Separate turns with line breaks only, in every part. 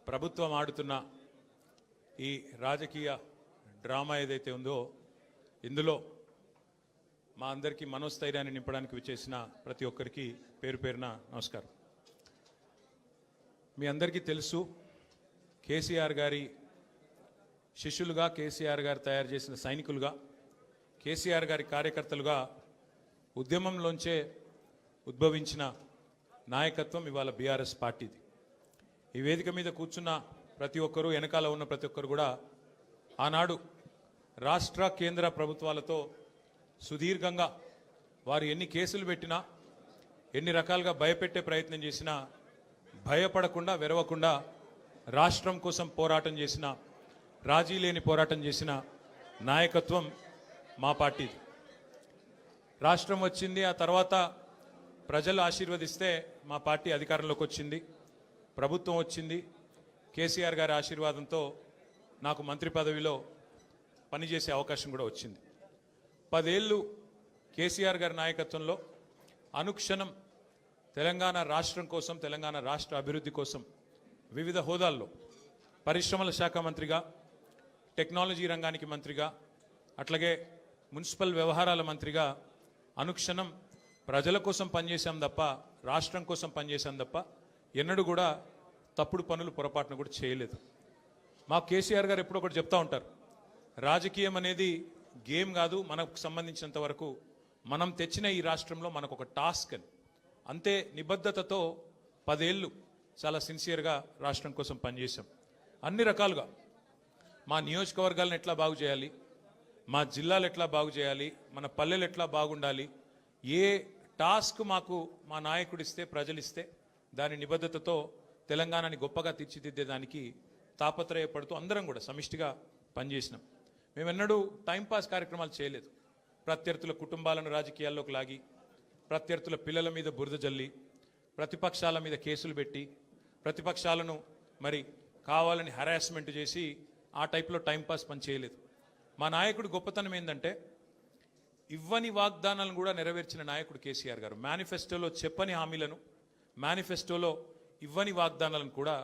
ప్రభుత్వం ఆడుతున్న ఈ రాజకీయ డ్రామా ఏదైతే ఉందో ఇందులో మా అందరికీ మనోస్థైర్యాన్ని నింపడానికి విచ్చేసిన ప్రతి ఒక్కరికి పేరు పేరున నమస్కారం. మీ అందరికీ తెలుసు, కేసీఆర్ గారి శిష్యులుగా, కేసీఆర్ గారు తయారు చేసిన సైనికులుగా, కేసీఆర్ గారి కార్యకర్తలుగా ఉద్యమంలోంచే ఉద్భవించిన నాయకత్వం ఇవాళ బీఆర్ఎస్ పార్టీది. ఈ వేదిక మీద కూర్చున్న ప్రతి ఒక్కరూ, వెనకాల ఉన్న ప్రతి ఒక్కరు కూడా ఆనాడు రాష్ట్ర కేంద్ర ప్రభుత్వాలతో సుదీర్ఘంగా వారు ఎన్ని కేసులు పెట్టినా, ఎన్ని రకాలుగా భయపెట్టే ప్రయత్నం చేసినా భయపడకుండా, వెరవకుండా రాష్ట్రం కోసం పోరాటం చేసిన, రాజీ లేని పోరాటం చేసిన నాయకత్వం మా పార్టీది. రాష్ట్రం వచ్చింది, ఆ తర్వాత ప్రజలు ఆశీర్వదిస్తే మా పార్టీ అధికారంలోకి వచ్చింది, ప్రభుత్వం వచ్చింది. కేసీఆర్ గారి ఆశీర్వాదంతో నాకు మంత్రి పదవిలో పనిచేసే అవకాశం కూడా వచ్చింది. 10 ఏళ్ళు కేసీఆర్ గారి నాయకత్వంలో అనుక్షణం తెలంగాణ రాష్ట్రం కోసం, తెలంగాణ రాష్ట్ర అభివృద్ధి కోసం వివిధ హోదాల్లో పరిశ్రమల శాఖ మంత్రిగా, టెక్నాలజీ రంగానికి మంత్రిగా, అట్లాగే మున్సిపల్ వ్యవహారాల మంత్రిగా అనుక్షణం ప్రజల కోసం పనిచేశాం తప్ప, రాష్ట్రం కోసం పనిచేశాం తప్ప ఎన్నడూ కూడా తప్పుడు పనులు పొరపాటును కూడా చేయలేదు. మా కేసీఆర్ గారు ఎప్పుడో ఒకటి చెప్తా ఉంటారు, రాజకీయం అనేది గేమ్ కాదు, మనకు సంబంధించినంత వరకు మనం తెచ్చిన ఈ రాష్ట్రంలో మనకు ఒక టాస్క్ అని. అంతే నిబద్ధతతో 10 ఏళ్ళు చాలా సిన్సియర్గా రాష్ట్రం కోసం పనిచేశాం. అన్ని రకాలుగా మా నియోజకవర్గాలను ఎట్లా బాగు చేయాలి, మా జిల్లాలు ఎట్లా బాగు చేయాలి, మన పల్లెలు ఎట్లా బాగుండాలి, ఏ టాస్క్ మాకు మా నాయకుడు ఇస్తే, ప్రజలు ఇస్తే దాని నిబద్ధతతో తెలంగాణని గొప్పగా తీర్చిదిద్దేదానికి తాపత్రయపడుతూ అందరం కూడా సమిష్టిగా పనిచేసినాం. మేమెన్నడూ టైంపాస్ కార్యక్రమాలు చేయలేదు. ప్రత్యర్థుల కుటుంబాలను రాజకీయాల్లోకి లాగి, ప్రత్యర్థుల పిల్లల మీద బురద జల్లి, ప్రతిపక్షాల మీద కేసులు పెట్టి, ప్రతిపక్షాలను మరి కావాలని హరాస్మెంట్ చేసి ఆ టైప్లో టైంపాస్ పని చేయలేదు. మా నాయకుడు గొప్పతనం ఏంటంటే ఇవ్వని వాగ్దానాలను కూడా నెరవేర్చిన నాయకుడు కేసీఆర్ గారు. మేనిఫెస్టోలో చెప్పని హామీలను, మేనిఫెస్టోలో ఇవ్వని వాగ్దానాలను కూడా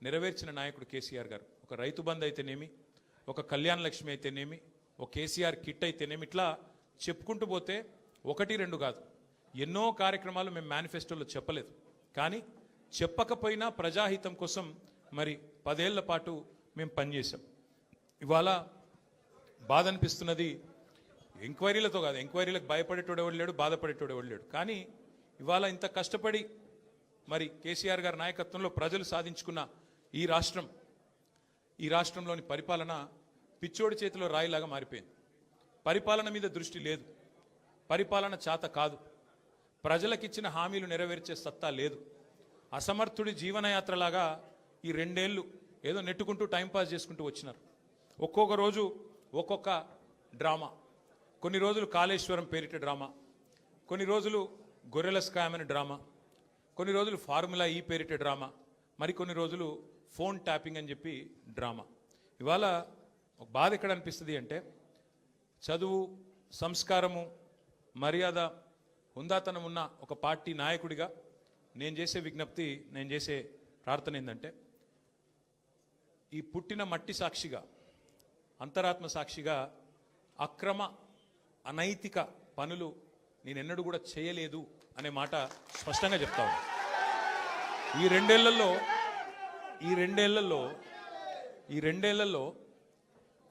నెరవేర్చిన నాయకుడు కేసీఆర్ గారు. ఒక రైతు బంధు అయితేనేమి, ఒక కళ్యాణ లక్ష్మి అయితేనేమి, ఒక కేసీఆర్ కిట్ అయితేనేమి, ఇట్లా చెప్పుకుంటూ పోతే 1, 2 కాదు, ఎన్నో కార్యక్రమాలు మేము మేనిఫెస్టోలో చెప్పలేదు. కానీ చెప్పకపోయినా ప్రజాహితం కోసం మరి 10 ఏళ్ల పాటు మేము పనిచేసాం. ఇవాళ బాధ అనిపిస్తున్నది, ఎంక్వైరీలతో కాదు, ఎంక్వైరీలకు భయపడేటోడు ఎవడు లేడు, బాధపడేటోడు ఎవడు లేడు. కానీ ఇవాళ ఇంత కష్టపడి మరి కేసీఆర్ గారి నాయకత్వంలో ప్రజలు సాధించుకున్న ఈ రాష్ట్రంలోని పరిపాలన పిచ్చోడి చేతిలో రాయిలాగా మారిపోయింది. పరిపాలన మీద దృష్టి లేదు, పరిపాలన చేత కాదు, ప్రజలకిచ్చిన హామీలు నెరవేర్చే సత్తా లేదు. అసమర్థుడి జీవనయాత్రలాగా ఈ 2 ఏళ్ళు ఏదో నెట్టుకుంటూ టైంపాస్ చేసుకుంటూ వచ్చినారు. ఒక్కొక్క రోజు ఒక్కొక్క డ్రామా. కొన్ని రోజులు కాళేశ్వరం పేరిట డ్రామా, కొన్ని రోజులు గొర్రెల స్కామ్ అనే డ్రామా, కొన్ని రోజులు ఫార్ములా ఈ పేరిట డ్రామా, మరికొన్ని రోజులు ఫోన్ ట్యాపింగ్ అని చెప్పి డ్రామా. ఇవాళ ఒక బాధ ఎక్కడ అనిపిస్తుంది అంటే, చదువు, సంస్కారము, మర్యాద, హుందాతనం ఉన్న ఒక పార్టీ నాయకుడిగా నేను చేసే విజ్ఞప్తి, నేను చేసే ప్రార్థన ఏంటంటే, ఈ పుట్టిన మట్టి సాక్షిగా, అంతరాత్మ సాక్షిగా అక్రమ, అనైతిక పనులు నేనెన్నడూ కూడా చేయలేదు అనే మాట స్పష్టంగా చెప్తాను. ఈ రెండేళ్లలో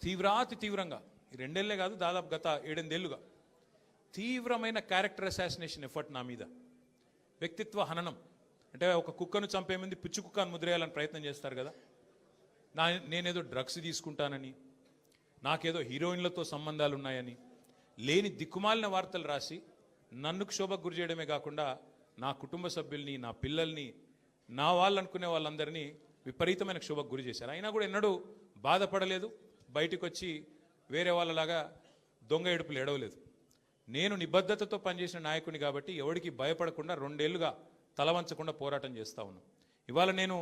తీవ్రాతి తీవ్రంగా, ఈ 2 ఏళ్లే కాదు, దాదాపు గత 7-8 ఏళ్లుగా తీవ్రమైన క్యారెక్టర్ అసాసినేషన్ ఎఫర్ట్ నా మీద, వ్యక్తిత్వ హననం. అంటే ఒక కుక్కను చంపే ముందు పిచ్చి కుక్కను ముద్రేయాలని ప్రయత్నం చేస్తారు కదా, నేనేదో డ్రగ్స్ తీసుకుంటానని, నాకేదో హీరోయిన్లతో సంబంధాలు ఉన్నాయని, లేని దిక్కుమాలిన వార్తలు రాసి నన్ను క్షోభకు గురి చేయడమే కాకుండా నా కుటుంబ సభ్యుల్ని, నా పిల్లల్ని, నా వాళ్ళు అనుకునే వాళ్ళందరినీ విపరీతమైన క్షోభకు గురి చేశారు. అయినా కూడా ఎన్నడూ బాధపడలేదు, బయటకు వచ్చి వేరే వాళ్ళలాగా దొంగ ఏడుపులు ఏడవలేదు. నేను నిబద్ధతతో పనిచేసిన నాయకుని కాబట్టి ఎవరికి భయపడకుండా 2 ఏళ్లుగా తలవంచకుండా పోరాటం చేస్తూ ఉన్నాను. ఇవాళ నేను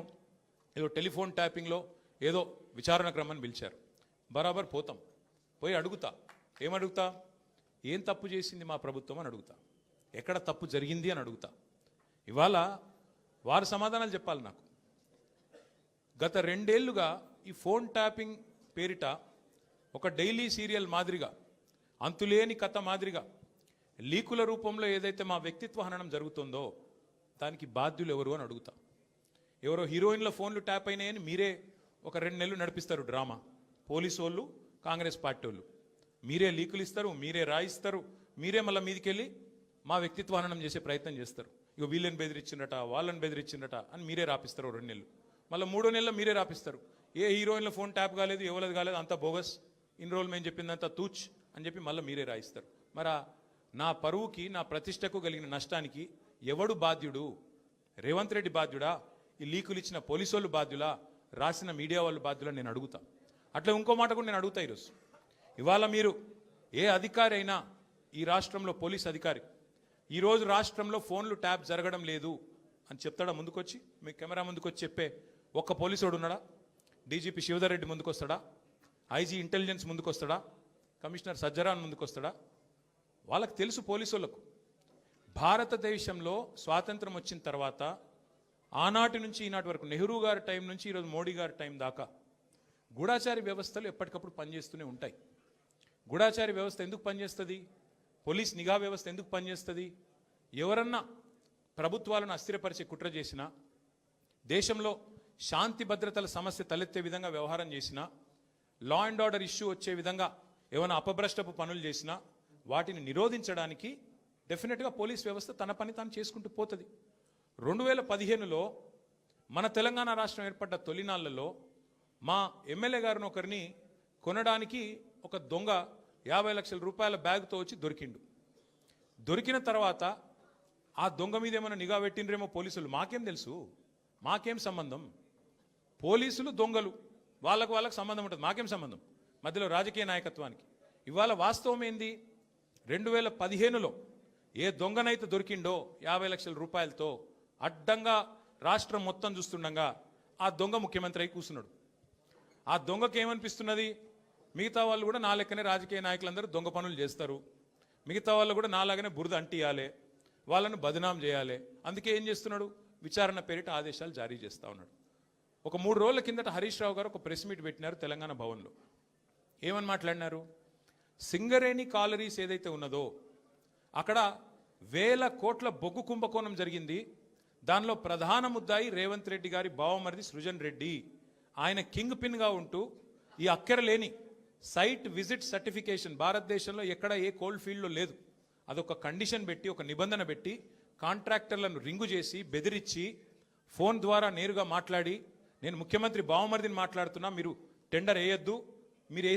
ఏదో టెలిఫోన్ ట్యాపింగ్లో ఏదో విచారణ క్రమాన్ని పిలిచారు, బరాబర్ పోతాం, పోయి అడుగుతా. ఏమడుగుతా? ఏం తప్పు చేసింది మా ప్రభుత్వం అని అడుగుతా, ఎక్కడ తప్పు జరిగింది అని అడుగుతా. ఇవాళ వారు సమాధానాలు చెప్పాలి నాకు. గత 2 ఏళ్లుగా ఈ ఫోన్ ట్యాపింగ్ పేరిట ఒక డైలీ సీరియల్ మాదిరిగా, అంతులేని కథ మాదిరిగా లీకుల రూపంలో ఏదైతే మా వ్యక్తిత్వ హననం జరుగుతుందో దానికి బాధ్యులు ఎవరు అని అడుగుతా. ఎవరో హీరోయిన్ల ఫోన్లు ట్యాప్ అయినాయని మీరే ఒక 2 నెలలు నడిపిస్తారు డ్రామా. పోలీసు వాళ్ళు, కాంగ్రెస్ పార్టీ వాళ్ళు మీరే లీకులు ఇస్తారు, మీరే రాయిస్తారు, మీరే మళ్ళీ మీదికెళ్ళి మా వ్యక్తిత్వ హననం చేసే ప్రయత్నం చేస్తారు. ఇక వీళ్ళని బెదిరించిందట, వాళ్ళని బెదిరించిందట అని మీరే రాపిస్తారు 2 నెలలు. మళ్ళీ 3వ నెలలో మీరే రాపిస్తారు. ఏ హీరోయిన్ల ఫోన్ ట్యాప్ కాలేదు, ఎవరిది కాలేదు, అంతా బోగస్, ఇన్ని రోజులు మేము చెప్పిందంతా తూచ్ అని చెప్పి మళ్ళీ మీరే రాయిస్తారు. మరి నా పరువుకి, నా ప్రతిష్టకు కలిగిన నష్టానికి ఎవడు బాధ్యుడు? రేవంత్ రెడ్డి బాధ్యుడా? ఈ లీకులు ఇచ్చిన పోలీసు వాళ్ళు బాధ్యులా? రాసిన మీడియా వాళ్ళు బాధ్యులా? నేను అడుగుతా. అట్లా ఇంకో మాట కూడా నేను అడుగుతా. ఈరోజు ఇవాళ మీరు ఏ అధికారి అయినా, ఈ రాష్ట్రంలో పోలీస్ అధికారి ఈరోజు రాష్ట్రంలో ఫోన్లు ట్యాప్ జరగడం లేదు అని చెప్తాడా? ముందుకొచ్చి మీ కెమెరా ముందుకొచ్చి చెప్పే ఒక్క పోలీసుడు ఉన్నాడా? డీజీపీ శివధర్ రెడ్డి ముందుకు వస్తాడా? ఐజీ ఇంటెలిజెన్స్ ముందుకు వస్తాడా? కమిషనర్ సజ్జరాన్ ముందుకు వస్తాడా? వాళ్ళకి తెలుసు పోలీసు వాళ్ళకు, భారతదేశంలో స్వాతంత్రం వచ్చిన తర్వాత ఆనాటి నుంచి ఈనాటి వరకు, నెహ్రూ గారి టైం నుంచి ఈరోజు మోడీ గారి టైం దాకా గూఢాచారి వ్యవస్థలు ఎప్పటికప్పుడు పనిచేస్తూనే ఉంటాయి. గూఢాచారి వ్యవస్థ ఎందుకు పనిచేస్తుంది? పోలీస్ నిఘా వ్యవస్థ ఎందుకు పనిచేస్తుంది? ఎవరన్నా ప్రభుత్వాలను అస్థిరపరిచే కుట్ర చేసినా, దేశంలో శాంతి భద్రతల సమస్య తలెత్తే విధంగా వ్యవహారం చేసినా, లా అండ్ ఆర్డర్ ఇష్యూ వచ్చే విధంగా ఏమైనా అపభ్రష్టపు పనులు చేసినా వాటిని నిరోధించడానికి డెఫినెట్గా పోలీస్ వ్యవస్థ తన పని తాను చేసుకుంటూ పోతుంది. 2015లో మన తెలంగాణ రాష్ట్రం ఏర్పడ్డ తొలినాళ్లలో మా ఎమ్మెల్యే గారిని ఒకరిని కొనడానికి ఒక దొంగ 50 లక్షల రూపాయల బ్యాగ్తో వచ్చి దొరికిండు. దొరికిన తర్వాత ఆ దొంగ మీద ఏమైనా నిఘా పెట్టిండ్రేమో పోలీసులు. మాకేం తెలుసు? మాకేం సంబంధం? పోలీసులు దొంగలు, వాళ్ళకు సంబంధం ఉంటుంది, మాకేం సంబంధం? మధ్యలో రాజకీయ నాయకత్వానికి. ఇవాళ వాస్తవం ఏంది? 2015లో ఏ దొంగనైతే దొరికిండో 50 లక్షల రూపాయలతో అడ్డంగా రాష్ట్రం మొత్తం చూస్తుండగా ఆ దొంగ ముఖ్యమంత్రి అయి కూర్చున్నాడు. ఆ దొంగకి ఏమనిపిస్తున్నది? మిగతా వాళ్ళు కూడా నా లెక్కనే రాజకీయ నాయకులందరూ దొంగ పనులు చేస్తారు, మిగతా వాళ్ళు కూడా నాలాగానే బురద అంటియాలి, వాళ్ళను బదనాం చేయాలి. అందుకే ఏం చేస్తున్నాడు? విచారణ పేరిట ఆదేశాలు జారీ చేస్తూ ఉన్నాడు. ఒక 3 రోజుల కిందట హరీష్ రావు గారు ఒక ప్రెస్ మీట్ పెట్టినారు తెలంగాణ భవన్లో. ఏమని మాట్లాడినారు? సింగరేణి కాలరీస్ ఏదైతే ఉన్నదో అక్కడ 1000 కోట్ల బొగ్గు కుంభకోణం జరిగింది. దానిలో ప్రధాన ముద్దాయి రేవంత్ రెడ్డి గారి బావమరిది సృజన్ రెడ్డి. ఆయన కింగ్ పిన్గా ఉంటూ ఈ అక్కరలేని సైట్ విజిట్ సర్టిఫికేషన్ భారతదేశంలో ఎక్కడ ఏ కోల్డ్ ఫీల్డ్లో లేదు. అదొక కండిషన్ పెట్టి, ఒక నిబంధన పెట్టి కాంట్రాక్టర్లను రింగు చేసి బెదిరించి ఫోన్ ద్వారా నేరుగా మాట్లాడి, నేను ముఖ్యమంత్రి బావమరిదిని మాట్లాడుతున్నా, మీరు టెండర్ వేయొద్దు, మీరు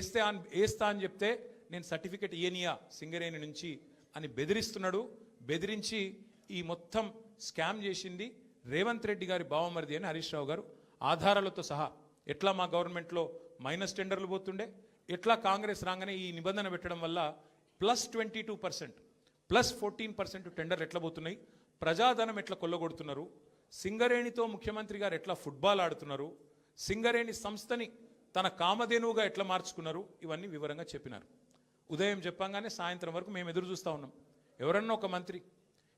వేస్తా అని చెప్తే నేను సర్టిఫికెట్ ఇయనియా సింగరేణి నుంచి అని బెదిరిస్తున్నాడు. బెదిరించి ఈ మొత్తం స్కామ్ చేసింది రేవంత్ రెడ్డి గారి బావమరిది అని హరీష్ రావు గారు ఆధారాలతో సహా, ఎట్లా మా గవర్నమెంట్లో మైనస్ టెండర్లు పోతుండే, ఎట్లా కాంగ్రెస్ రాగానే ఈ నిబంధన పెట్టడం వల్ల +22% +14% టెండర్లు ఎట్లా పోతున్నాయి, ప్రజాధనం ఎట్లా కొల్లగొడుతున్నారు, సింగరేణితో ముఖ్యమంత్రి గారు ఎట్లా ఫుట్బాల్ ఆడుతున్నారు, సింగరేణి సంస్థని తన కామధేనువుగా ఎట్లా మార్చుకున్నారు, ఇవన్నీ వివరంగా చెప్పినారు. ఉదయం చెప్పంగానే సాయంత్రం వరకు మేము ఎదురు చూస్తూ ఉన్నాం. ఎవరన్నా ఒక మంత్రి,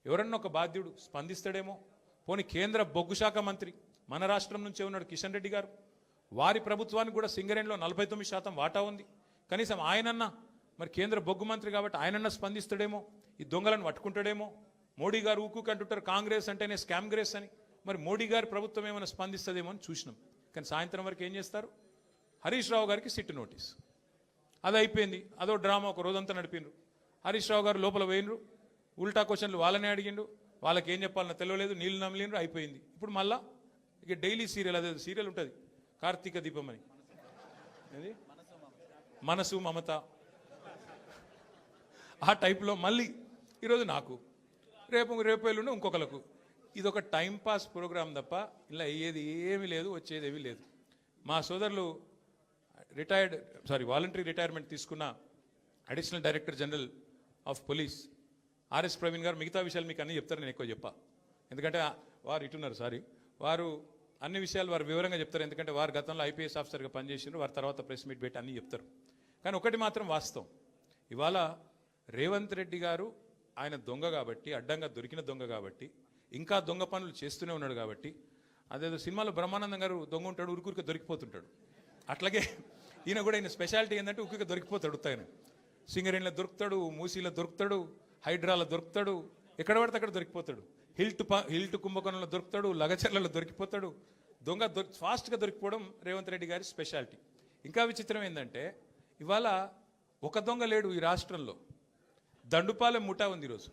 ఎవరన్నా ఒక బాధ్యుడు స్పందిస్తాడేమో. పోనీ కేంద్ర బొగ్గు శాఖ మంత్రి మన రాష్ట్రం నుంచే ఉన్నాడు కిషన్ రెడ్డి గారు, వారి ప్రభుత్వానికి కూడా సింగరేణిలో 49% వాటా ఉంది. కనీసం ఆయనన్నా, మరి కేంద్ర బొగ్గు మంత్రి కాబట్టి ఆయనన్నా స్పందిస్తాడేమో, ఈ దొంగలను పట్టుకుంటాడేమో. మోడీ గారు ఊకుకి అంటుంటారు కాంగ్రెస్ అంటేనే స్కామ్ గ్రేస్ అని, మరి మోడీ గారి ప్రభుత్వం ఏమైనా స్పందిస్తుందేమో అని చూసినాం. కానీ సాయంత్రం వరకు ఏం చేస్తారు? హరీష్ రావు గారికి సిట్ నోటీస్. అది అయిపోయింది, అదో డ్రామా ఒక రోజంతా నడిపిండ్రు. హరీష్ రావు గారు లోపల పోయినరు, ఉల్టా క్వశ్చన్లు వాళ్ళనే అడిగిండు, వాళ్ళకి ఏం చెప్పాలన్నా తెలియలేదు, నీళ్ళు నమ్మలేండ్రు, అయిపోయింది. ఇప్పుడు మళ్ళా ఇక డైలీ సీరియల్, అదే సీరియల్ ఉంటుంది కార్తీక దీపం అని, అది మనసు మమత, ఆ టైప్లో మళ్ళీ ఈరోజు నాకు, రేపు ఎల్లుండి ఇంకొకరికి. ఇది ఒక టైంపాస్ ప్రోగ్రాం తప్ప ఇలా అయ్యేది ఏమీ లేదు, వచ్చేది ఏమీ లేదు. మా సోదరులు వాలంటరీ రిటైర్మెంట్ తీసుకున్న additional director general of police RS Praveen గారు మిగతా విషయాలు మీకు అన్నీ చెప్తారు, నేను ఎక్కువ చెప్పా. ఎందుకంటే వారు ఇటున్నారు, వారు అన్ని విషయాలు వారు వివరంగా చెప్తారు. ఎందుకంటే వారు గతంలో ఐపీఎస్ ఆఫీసర్గా పనిచేసినారు, వారి తర్వాత ప్రెస్ మీట్ పెట్టి అన్నీ చెప్తారు. కానీ ఒకటి మాత్రం వాస్తవం, ఇవాళ రేవంత్ రెడ్డి గారు ఆయన దొంగ కాబట్టి, అడ్డంగా దొరికిన దొంగ కాబట్టి, ఇంకా దొంగ పనులు చేస్తూనే ఉన్నాడు కాబట్టి, అదేదో సినిమాలో బ్రహ్మానందం గారు దొంగ ఉంటాడు, ఉరికురికి దొరికిపోతుంటాడు. అట్లాగే ఈయన కూడా ఈయన స్పెషాలిటీ ఏంటంటే ఉరికి దొరికిపోతాడు. ఉత్తాయన సింగరేణిలో దొరుకుతాడు, మూసీలో దొరుకుతాడు, హైడ్రాలో దొరుకుతాడు, ఎక్కడ పడితే అక్కడ దొరికిపోతాడు. హిల్ట్ కుంభకోణంలో దొరుకుతాడు, లగచర్లలో దొరికిపోతాడు. దొంగ ఫాస్ట్గా దొరికిపోవడం రేవంత్ రెడ్డి గారి స్పెషాలిటీ. ఇంకా విచిత్రం ఏంటంటే ఇవాళ ఒక దొంగ లేడు ఈ రాష్ట్రంలో, దండుపాలెం ముఠా ఉంది ఈరోజు.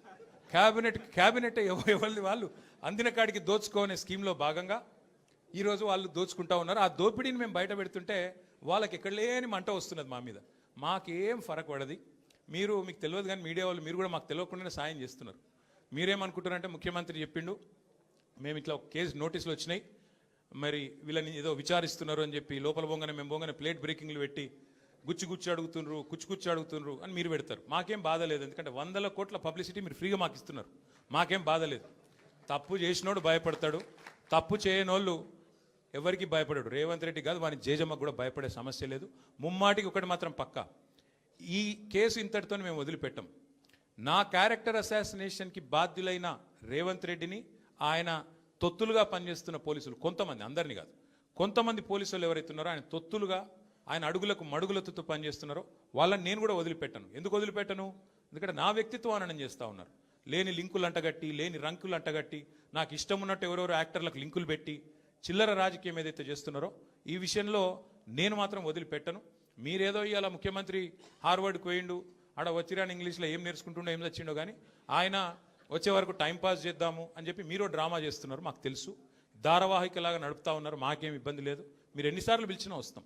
క్యాబినెట్ ఎవరిది వాళ్ళు అందిన కాడికి దోచుకోనే స్కీమ్లో భాగంగా ఈరోజు వాళ్ళు దోచుకుంటా ఉన్నారు. ఆ దోపిడీని మేము బయట పెడుతుంటే వాళ్ళకి ఎక్కడ లేని మంట వస్తున్నది మా మీద. మాకేం ఫరక్ పడది. మీకు తెలియదు కానీ మీడియా వాళ్ళు మీరు కూడా మాకు తెలియకుండానే సాయం చేస్తున్నారు. మీరేమనుకుంటున్నారంటే ముఖ్యమంత్రి చెప్పిండు మేము ఇట్లా కేసు నోటీసులు వచ్చినాయి, మరి వీళ్ళని ఏదో విచారిస్తున్నారు అని చెప్పి లోపల మేము బొంగనే ప్లేట్ బ్రేకింగ్లు పెట్టి గుచ్చి అడుగుతుండ్రు అని మీరు పెడతారు. మాకేం బాధ లేదు, ఎందుకంటే 100 కోట్ల పబ్లిసిటీ మీరు ఫ్రీగా మాకు ఇస్తున్నారు. మాకేం బాధ లేదు. తప్పు చేసినోడు భయపడతాడు, తప్పు చేయనోళ్ళు ఎవరికి భయపడాడు. రేవంత్ రెడ్డి కాదు, వాని జేజమ్మకు కూడా భయపడే సమస్య లేదు. ముమ్మాటికి ఒకటి మాత్రం పక్కా, ఈ కేసు ఇంతటితో మేము వదిలిపెట్టాం. నా క్యారెక్టర్ అసాసినేషన్కి బాధ్యులైన రేవంత్ రెడ్డిని ఆయన తొత్తులుగా పనిచేస్తున్న పోలీసులు కొంతమంది, అందరినీ కాదు, కొంతమంది పోలీసులు ఎవరైతున్నారో ఆయన తొత్తులుగా ఆయన అడుగులకు మడుగులతో పనిచేస్తున్నారో వాళ్ళని నేను కూడా వదిలిపెట్టను. ఎందుకు వదిలిపెట్టను? ఎందుకంటే నా వ్యక్తిత్వం హననం చేస్తూ ఉన్నారు. లేని లింకులు అంటగట్టి, లేని రంకులు అంటగట్టి, నాకు ఇష్టం ఉన్నట్టు ఎవరెవరో యాక్టర్లకు లింకులు పెట్టి చిల్లర రాజకీయం ఏదైతే చేస్తున్నారో ఈ విషయంలో నేను మాత్రం వదిలిపెట్టను. మీరేదో ఇవాళ ముఖ్యమంత్రి హార్వర్డ్కి పోయిండు, ఆడ వచ్చిరాని ఇంగ్లీష్లో ఏం నేర్చుకుంటుండో ఏం తెచ్చిండో కానీ ఆయన వచ్చే వరకు టైంపాస్ చేద్దాము అని చెప్పి మీరు డ్రామా చేస్తున్నారు. మాకు తెలుసు, ధారావాహికలాగా నడుపుతా ఉన్నారు. మాకేం ఇబ్బంది లేదు. మీరు ఎన్నిసార్లు పిలిచినా వస్తాం.